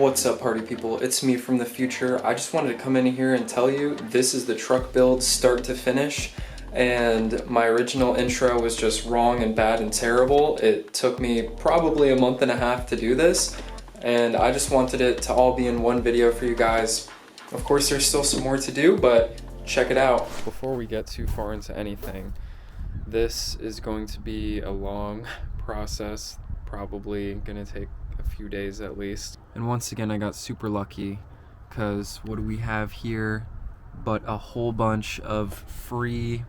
What's up, party people? It's me from the future. I just wanted to come in here and tell you this is the truck build start to finish, and my original intro was just wrong and bad and terrible. It took me probably a month and a half to do this, and I just wanted it to all be in one video for you guys. Of course, there's still some more to do, but check it out. Before we get too far into anything, this is going to be a long process, probably gonna take a few days at least. And once again, I got super lucky, because what do we have here but a whole bunch of free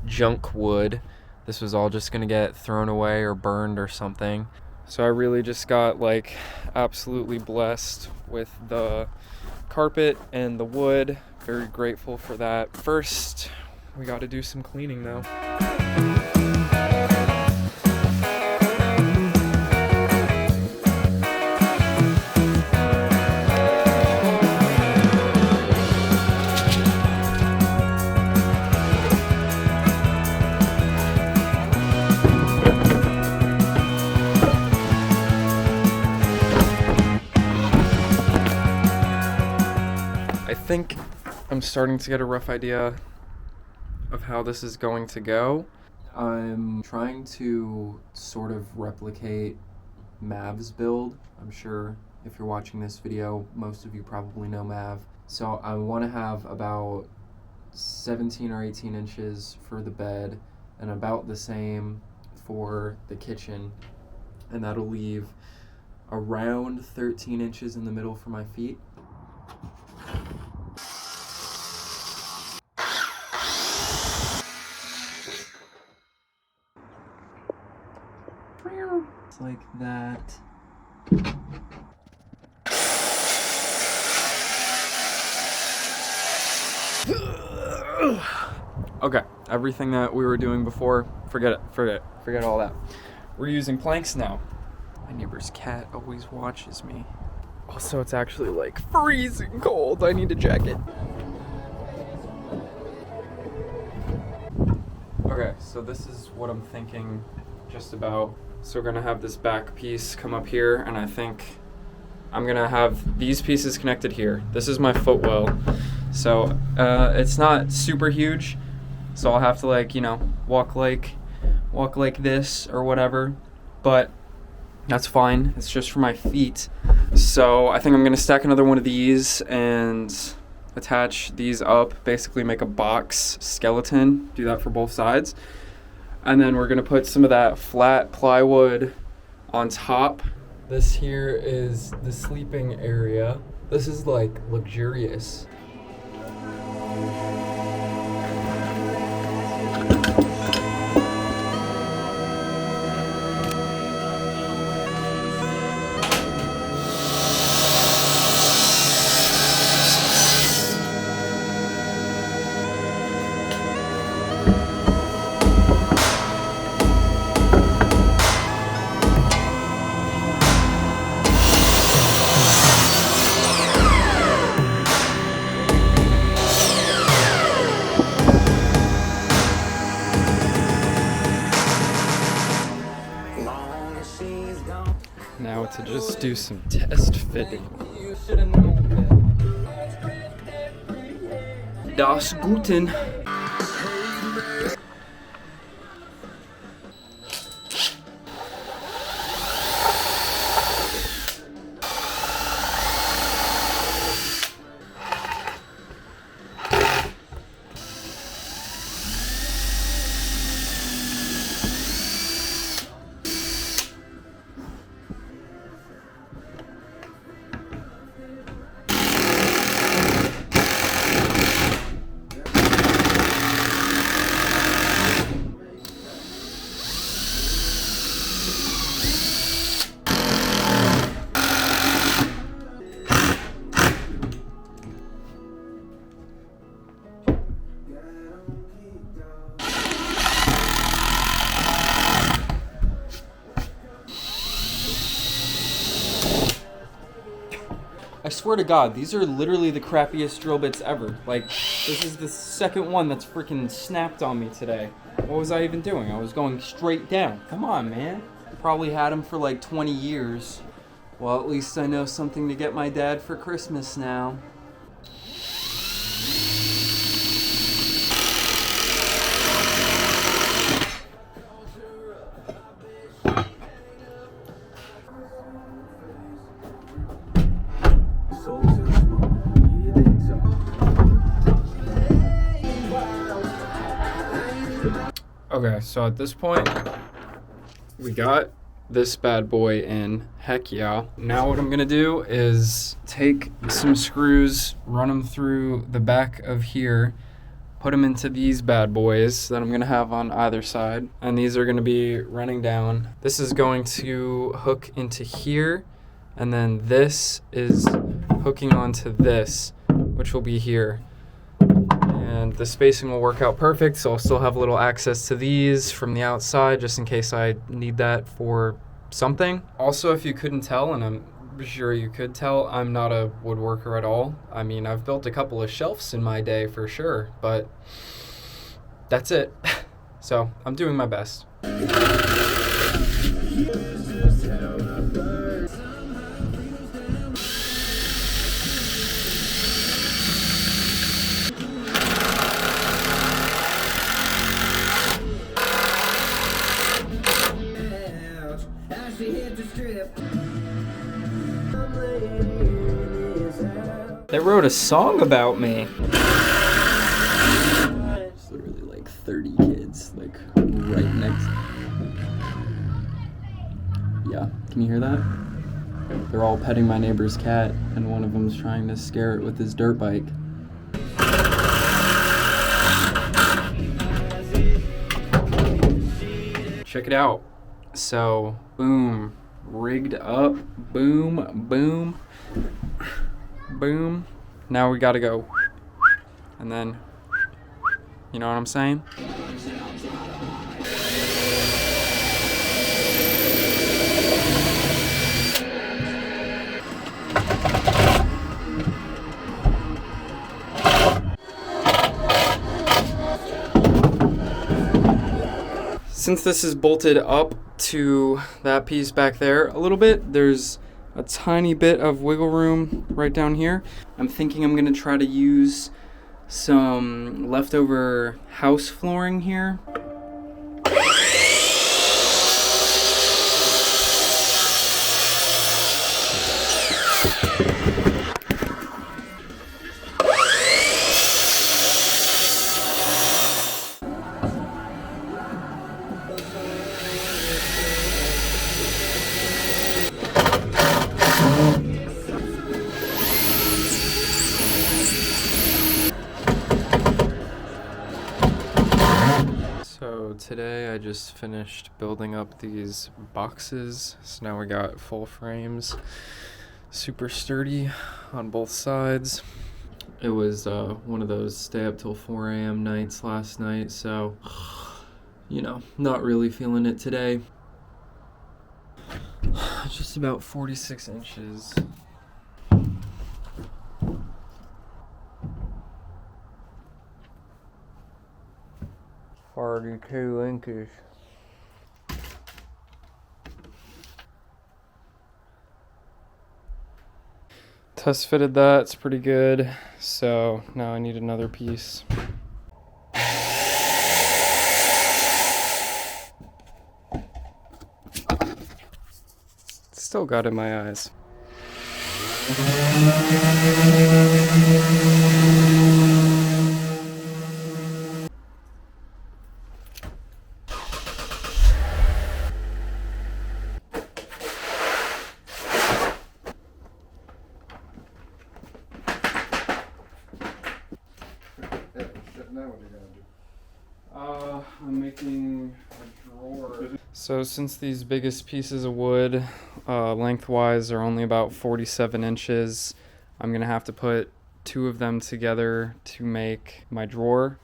junk wood. This was all just gonna get thrown away or burned or something. So I really just got like absolutely blessed with the carpet and the wood. Very grateful for that. First, we got to do some cleaning though. I think I'm starting to get a rough idea of how this is going to go. I'm trying to sort of replicate Mav's build. I'm sure if you're watching this video, most of you probably know Mav. So I want to have about 17 or 18 inches for the bed and about the same for the kitchen. And that'll leave around 13 inches in the middle for my feet. Like that. Okay, everything that we were doing before, forget all that. We're using planks now. My neighbor's cat always watches me. Also, it's actually like freezing cold. I need a jacket. Okay, so this is what I'm thinking just about. So we're gonna have this back piece come up here, and I think I'm gonna have these pieces connected here. This is my footwell. So it's not super huge, so I'll have to like, you know, walk like this or whatever, but that's fine. It's just for my feet. So I think I'm gonna stack another one of these and attach these up, basically make a box skeleton, do that for both sides. And then we're gonna put some of that flat plywood on top. This here is the sleeping area. This is like luxurious. Now to just do some test fitting. Das Guten. I swear to God, these are literally the crappiest drill bits ever. Like, this is the second one that's freaking snapped on me today. What was I even doing? I was going straight down. Come on, man. Probably had them for like 20 years. Well, at least I know something to get my dad for Christmas now. Okay, so at this point, we got this bad boy in. Heck yeah. Now what I'm gonna do is take some screws, run them through the back of here, put them into these bad boys that I'm gonna have on either side, and these are gonna be running down. This is going to hook into here, and then this is hooking onto this, which will be here. And the spacing will work out perfect, so I'll still have a little access to these from the outside just in case I need that for something. Also, if you couldn't tell, and I'm sure you could tell, I'm not a woodworker at all. I mean, I've built a couple of shelves in my day for sure, but that's it. So I'm doing my best. They wrote a song about me. It's literally like 30 kids, like right next. Yeah, can you hear that? They're all petting my neighbor's cat, and one of them's trying to scare it with his dirt bike. Check it out. So, boom, rigged up, boom, boom, boom. Now we gotta go, and then, you know what I'm saying? Since this is bolted up to that piece back there a little bit, there's a tiny bit of wiggle room right down here. I'm thinking I'm gonna try to use some leftover house flooring here. So today I just finished building up these boxes. So now we got full frames, super sturdy on both sides. It was one of those stay up till 4 a.m. nights last night, so, you know, not really feeling it today. Just about 46 inches. 42 inches. Test fitted that, it's pretty good. So now I need another piece. Still got in my eyes. I'm making a drawer. So since these biggest pieces of wood, lengthwise, are only about 47 inches, I'm gonna have to put 2 of them together to make my drawer.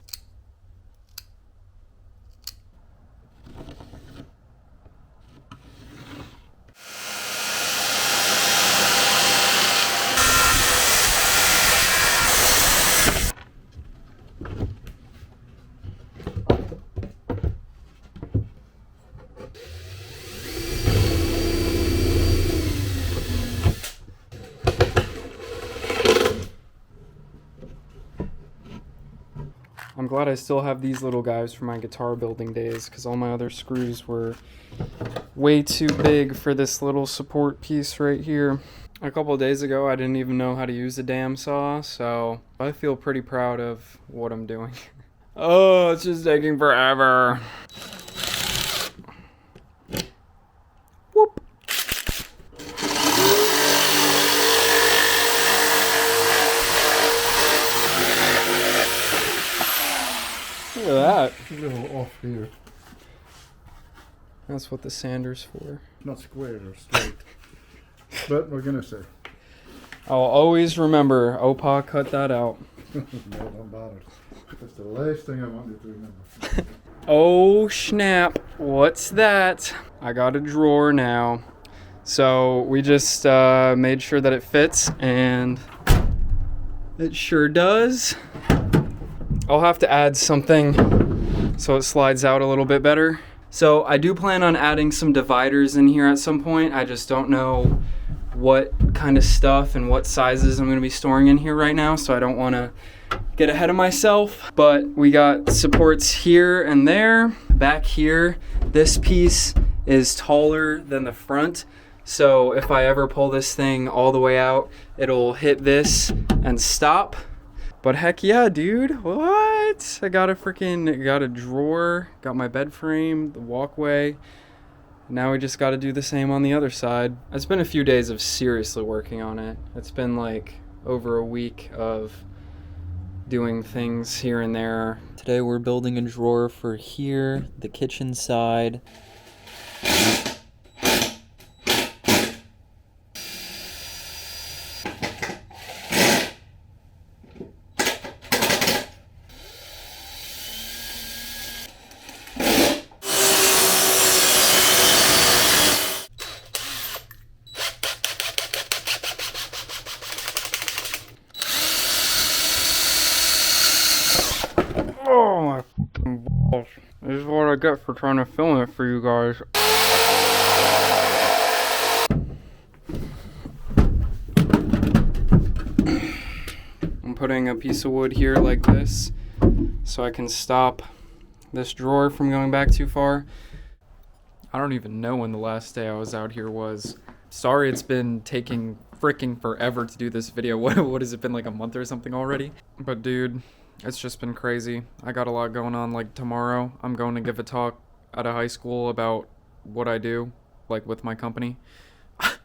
I'm glad I still have these little guys from my guitar building days, because all my other screws were way too big for this little support piece right here. A couple of days ago, I didn't even know how to use a damn saw, so I feel pretty proud of what I'm doing. Oh, it's just taking forever. Whoop. Look at that. A little off here. That's what the sander's for. Not square or straight. But we're gonna say. I'll always remember, Opa cut that out. No, don't bother. That's the last thing I want you to remember. Oh snap, what's that? I got a drawer now. So we just made sure that it fits, and it sure does. I'll have to add something so it slides out a little bit better. So I do plan on adding some dividers in here at some point. I just don't know what kind of stuff and what sizes I'm gonna be storing in here right now, so I don't wanna get ahead of myself. But we got supports here and there. Back here, this piece is taller than the front, so if I ever pull this thing all the way out, it'll hit this and stop. But heck yeah, dude, what? I got a drawer, got my bed frame, the walkway. Now we just got to do the same on the other side. It's been a few days of seriously working on it. It's been like over a week of doing things here and there. Today we're building a drawer for here, the kitchen side. Oh my f***ing balls. This is what I get for trying to film it for you guys. I'm putting a piece of wood here like this so I can stop this drawer from going back too far. I don't even know when the last day I was out here was. Sorry it's been taking freaking forever to do this video. What has it been, like a month or something already? But dude, it's just been crazy. I got a lot going on. Like tomorrow, I'm going to give a talk at a high school about what I do, like with my company. I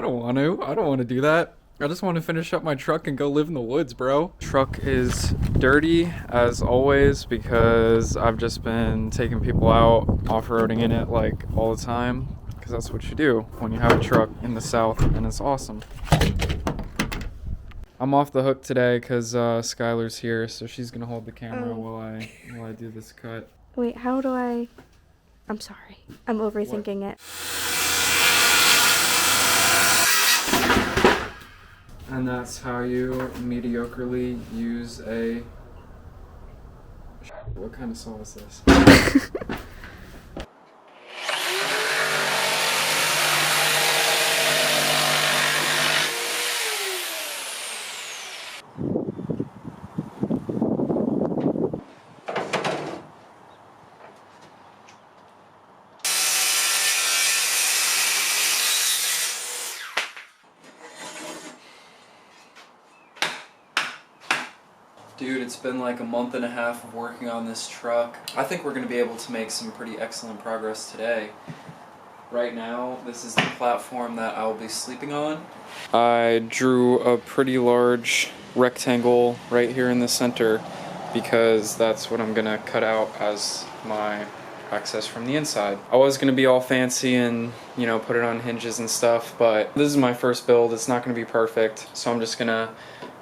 don't want to do that. I just want to finish up my truck and go live in the woods, bro. Truck is dirty as always because I've just been taking people out off-roading in it like all the time, because that's what you do when you have a truck in the South, and it's awesome. I'm off the hook today because Skylar's here, so she's gonna hold the camera while I do this cut. Wait, how do I? I'm sorry. I'm overthinking it. And that's how you mediocrely use a... What kind of saw is this? Dude, it's been like a month and a half of working on this truck. I think we're going to be able to make some pretty excellent progress today. Right now, this is the platform that I'll be sleeping on. I drew a pretty large rectangle right here in the center because that's what I'm going to cut out as my access from the inside. I was going to be all fancy and, you know, put it on hinges and stuff, but this is my first build. It's not going to be perfect, so I'm just going to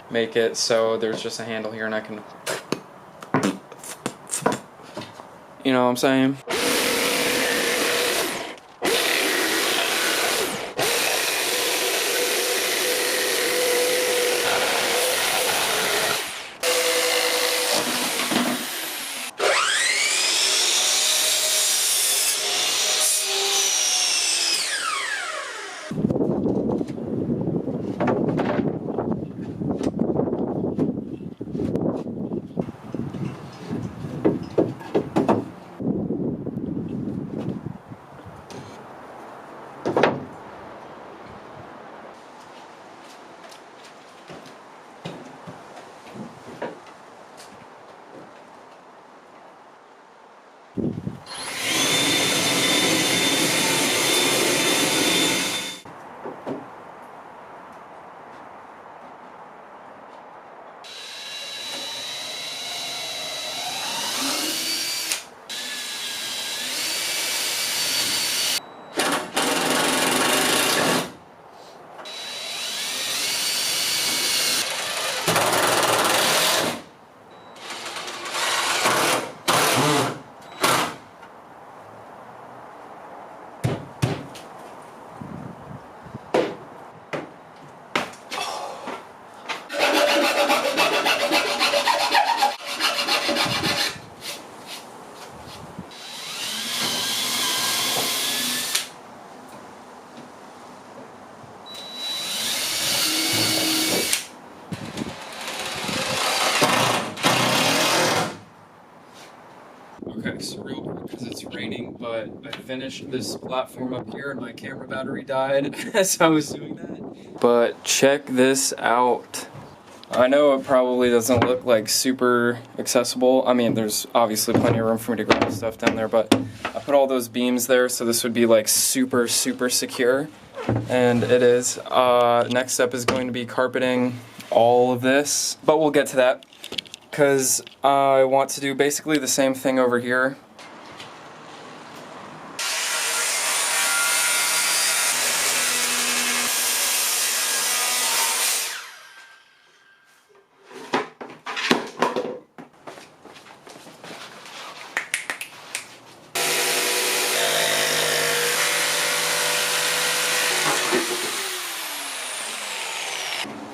make it so there's just a handle here and I can, you know what I'm saying? Okay, so real quick, because it's raining, but I finished this platform up here and my camera battery died as I was doing that. But check this out. I know it probably doesn't look like super accessible. I mean, there's obviously plenty of room for me to grab stuff down there, but I put all those beams there, so this would be like super secure. And it is. Next step is going to be carpeting all of this, but we'll get to that. Because I want to do basically the same thing over here.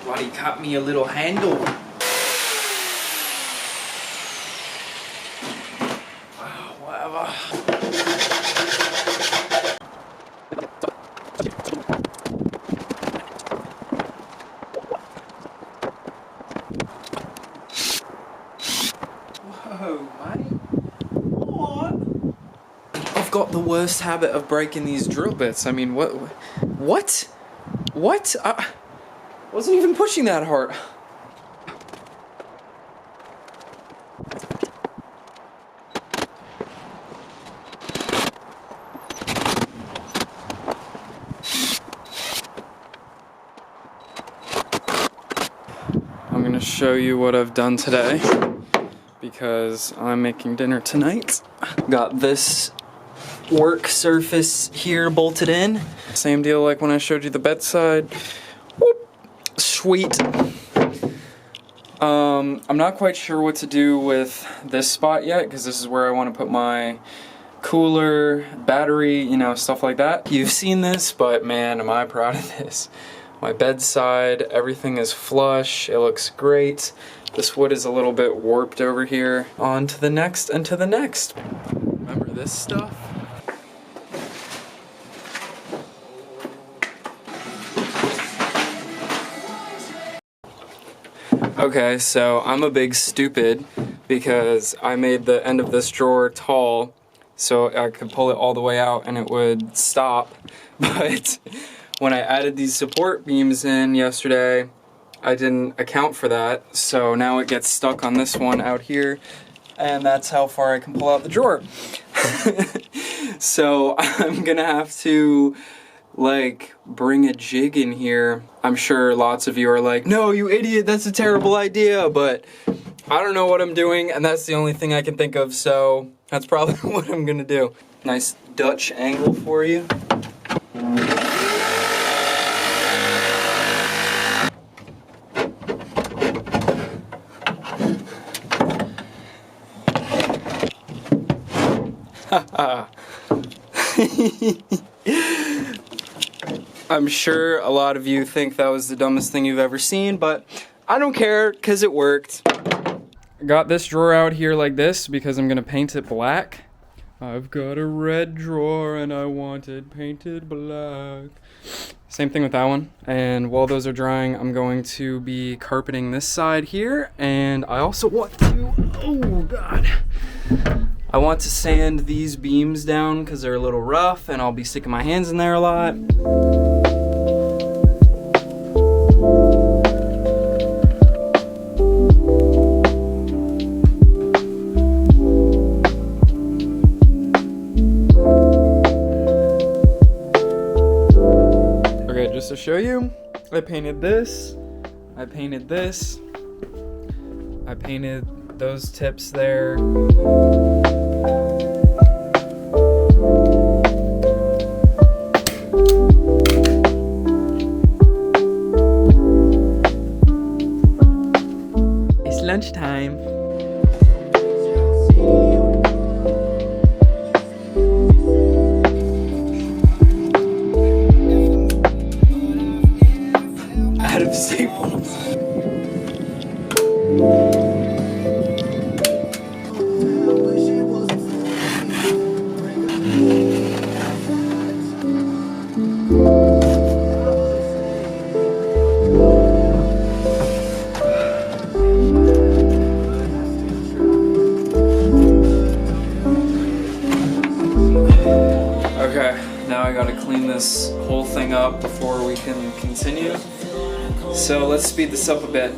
Why he cut me a little handle? Whoa, mate. What? I've got the worst habit of breaking these drill bits. I mean, what? What? I wasn't even pushing that hard. I'm gonna show you what I've done today because I'm making dinner tonight. Got this work surface here bolted in. Same deal like when I showed you the bedside. Whoop. Sweet. I'm not quite sure what to do with this spot yet because this is where I want to put my cooler, battery, you know, stuff like that. You've seen this, but man, am I proud of this. My bedside, everything is flush, it looks great. This wood is a little bit warped over here. On to the next and to the next. Remember this stuff? Okay, so I'm a big stupid because I made the end of this drawer tall so I could pull it all the way out and it would stop. But when I added these support beams in yesterday, I didn't account for that. So now it gets stuck on this one out here, and that's how far I can pull out the drawer. So I'm gonna have to like bring a jig in here. I'm sure lots of you are like, no, you idiot, that's a terrible idea, but I don't know what I'm doing, and that's the only thing I can think of, so that's probably what I'm gonna do. Nice Dutch angle for you. I'm sure a lot of you think that was the dumbest thing you've ever seen, but I don't care because it worked. I got this drawer out here like this because I'm gonna paint it black. I've got a red drawer and I want it painted black. Same thing with that one. And while those are drying, I'm going to be carpeting this side here, and I also want to, oh God. I want to sand these beams down because they're a little rough and I'll be sticking my hands in there a lot. to show you. I painted this. I painted this. I painted those tips there. It's lunchtime. Out of staples. Okay, now I gotta clean this whole thing up before we can continue. So let's speed this up a bit.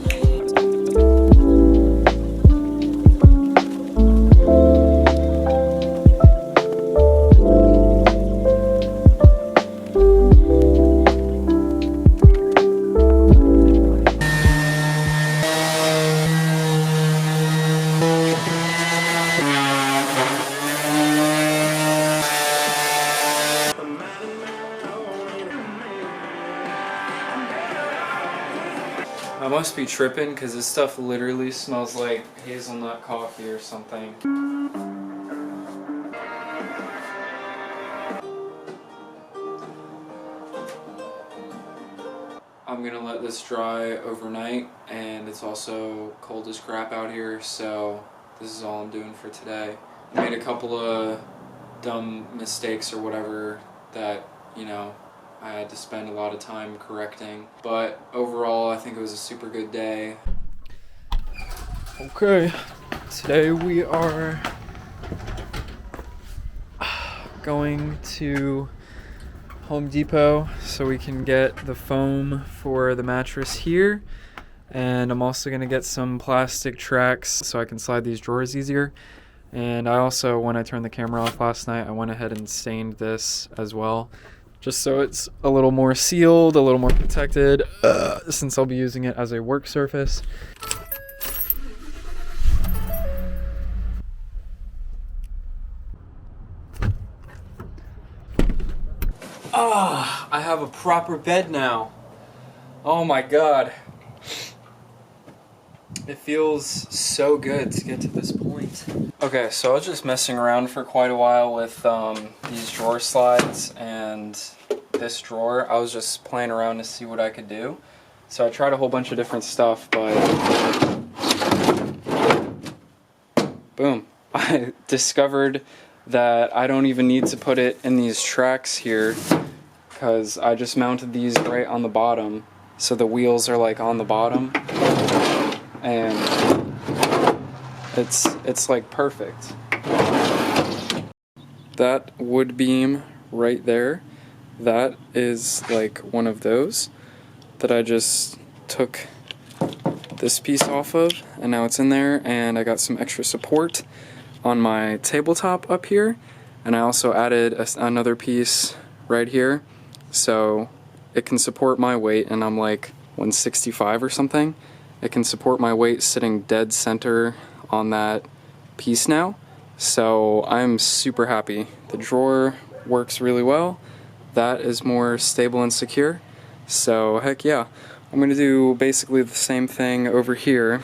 I must be tripping because this stuff literally smells like hazelnut coffee or something. I'm gonna let this dry overnight, and it's also cold as crap out here, so this is all I'm doing for today. I made a couple of dumb mistakes or whatever that, you know, I had to spend a lot of time correcting, but overall I think it was a super good day. Okay, today we are going to Home Depot so we can get the foam for the mattress here, and I'm also going to get some plastic tracks so I can slide these drawers easier. And I also, when I turned the camera off last night, I went ahead and stained this as well, just so it's a little more sealed, a little more protected, since I'll be using it as a work surface. I have a proper bed now. Oh my god. It feels so good to get to this point. Okay, so I was just messing around for quite a while with these drawer slides and this drawer. I was just playing around to see what I could do. So I tried a whole bunch of different stuff, but boom. I discovered that I don't even need to put it in these tracks here, because I just mounted these right on the bottom. So the wheels are like on the bottom. And it's like perfect. That wood beam right there, that is like one of those that I just took this piece off of, and now it's in there, and I got some extra support on my tabletop up here, and I also added another piece right here so it can support my weight, and I'm like 165 or something. It can support my weight sitting dead center on that piece now, so I'm super happy. The drawer works really well. That is more stable and secure, so heck yeah. I'm gonna do basically the same thing over here.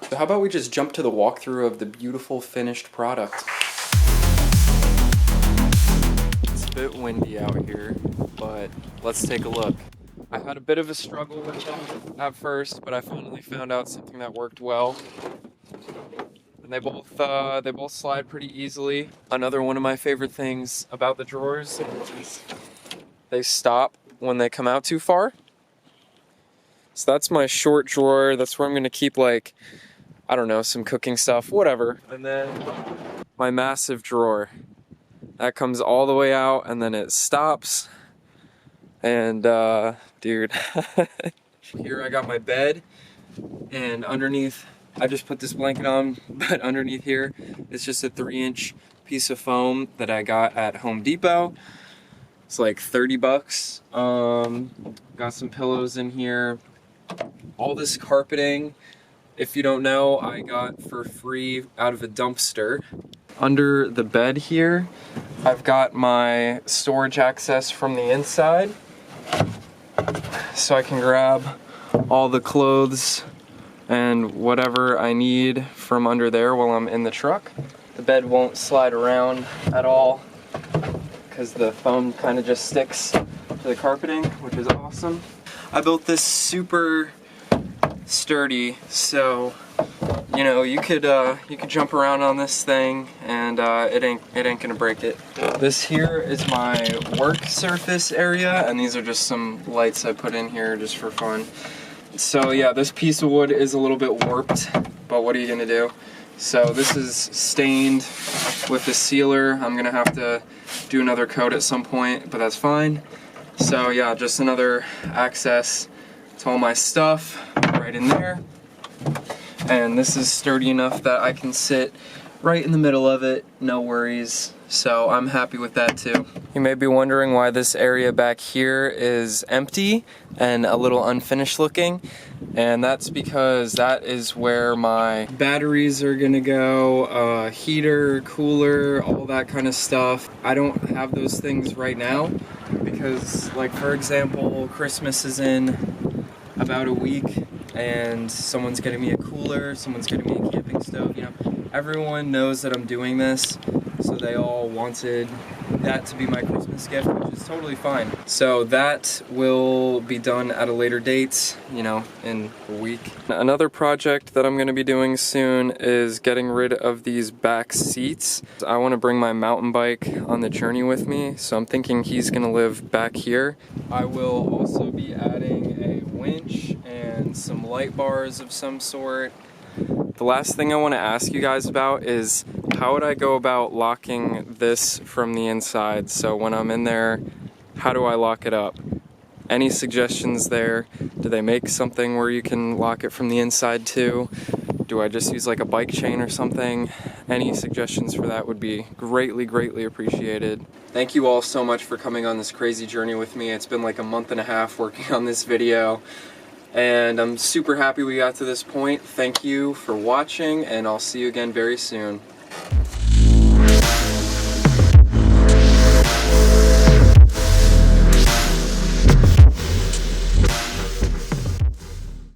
So how about we just jump to the walkthrough of the beautiful finished product. It's a bit windy out here, but let's take a look. I had a bit of a struggle with them at first, but I finally found out something that worked well. And they both slide pretty easily. Another one of my favorite things about the drawers is they stop when they come out too far. So that's my short drawer. That's where I'm gonna keep like I don't know, some cooking stuff, whatever. And then my massive drawer. That comes all the way out and then it stops. And dude, here I got my bed, and underneath, I just put this blanket on, but underneath here, it's just a 3-inch piece of foam that I got at Home Depot. It's like 30 bucks. Got some pillows in here. All this carpeting, if you don't know, I got for free out of a dumpster. Under the bed here, I've got my storage access from the inside, so I can grab all the clothes and whatever I need from under there while I'm in the truck. The bed won't slide around at all because the foam kind of just sticks to the carpeting, which is awesome. I built this super sturdy, so you know you could jump around on this thing and it ain't gonna break it. This here is my work surface area, and these are just some lights I put in here just for fun. So yeah, this piece of wood is a little bit warped, but what are you gonna do? So this is stained with the sealer. I'm gonna have to do another coat at some point, but that's fine. So yeah, just another access to all my stuff right in there. And this is sturdy enough that I can sit right in the middle of it, no worries. So I'm happy with that too. You may be wondering why this area back here is empty and a little unfinished looking. And that's because that is where my batteries are gonna go, heater, cooler, all that kind of stuff. I don't have those things right now because, like, for example, Christmas is in about a week and someone's getting me a cooler, someone's getting me a camping stove, you know. Everyone knows that I'm doing this, so they all wanted that to be my Christmas gift, which is totally fine. So that will be done at a later date, you know, in a week. Another project that I'm going to be doing soon is getting rid of these back seats. I want to bring my mountain bike on the journey with me, so I'm thinking he's going to live back here. I will also be adding a winch and some light bars of some sort. The last thing I want to ask you guys about is how would I go about locking this from the inside? So when I'm in there, how do I lock it up? Any suggestions there? Do they make something where you can lock it from the inside too? Do I just use like a bike chain or something? Any suggestions for that would be greatly, greatly appreciated. Thank you all so much for coming on this crazy journey with me. It's been like a month and a half working on this video, and I'm super happy we got to this point. Thank you for watching, and I'll see you again very soon.